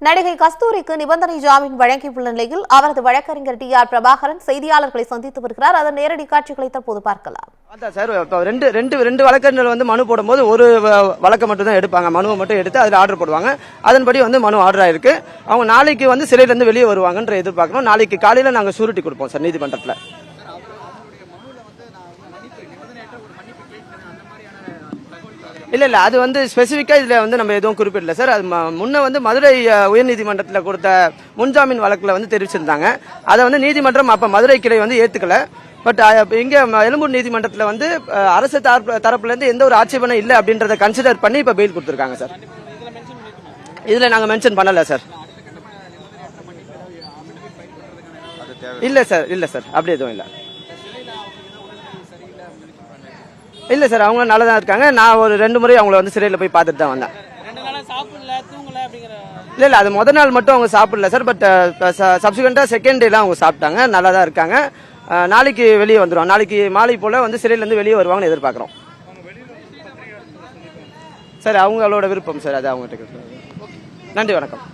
நடிகை கஸ்தூரிக்கு நிபந்தனை ஜாமீன் வழங்கியுள்ள நிலையில் அவரது வழக்கறிஞர் டி.ஆர். பிரபாகரன் செய்தியாளர்களை சந்தித்து வருகிறார். அதன் நேரடி காட்சிகளை தற்போது பார்க்கலாம். சார், ரெண்டு வழக்கறிஞர் வந்து மனு போடும்போது ஒரு வழக்கை மட்டும் தான் எடுப்பாங்க. மனுவை மட்டும் எடுத்து அதில் ஆர்டர் போடுவாங்க. அதன்படி வந்து மனு ஆர்டர் ஆயிருக்கு. அவங்க நாளைக்கு வந்து சிறையிலிருந்து வெளியே வருவாங்கன்ற எதிர்பார்க்கணும். நாளைக்கு காலையில நாங்க ஷூரிட்டி கொடுப்போம் சார் நீதிமன்றத்தில். இல்ல அது வந்து ஸ்பெசிஃபிக்கா இதுல வந்து நம்ம எதுவும் குறிப்பிடல சார். அது முன்ன வந்து மதுரை உயர்நீதிமன்றத்தில் கொடுத்த முன்ஜாமீன் வழக்குல வந்து தெரிவிச்சிருந்தாங்க. அதை வந்து நீதிமன்றம் அப்ப மதுரை கிளை வந்து ஏத்துக்கல. பட் இங்க எழும்பூர் நீதிமன்றத்தில் வந்து அரசு தரப்புல இருந்து எந்த ஒரு ஆட்சேபனை இல்லை அப்படின்றத கன்சிடர் பண்ணி இப்ப பெயில் கொடுத்திருக்காங்க சார். இதுல நாங்க மென்ஷன் பண்ணல சார். இல்ல சார் அப்படி எதுவும் இல்ல. இல்ல சார், அவங்க நல்லா தான் இருக்காங்க. நான் ஒரு 2 முறை அவங்கள வந்து சிறையில் போய் பார்த்துட்டு தான் வந்தேன். இல்ல அது முதல் நாள் மட்டும் அவங்க சாப்பிடல சார். பட் சப்சிக்வெண்டா செகண்ட் டேலாம் அவங்க சாப்பிட்டாங்க. நல்லா தான் இருக்காங்க. நாளைக்கு வெளியே வந்துடும். நாளைக்கு மாலை போல வந்து சிறையிலேருந்து வெளியே வருவாங்கன்னு எதிர்பார்க்குறோம் சார். அவங்களோட விருப்பம் சார், அது அவங்ககிட்ட. நன்றி, வணக்கம்.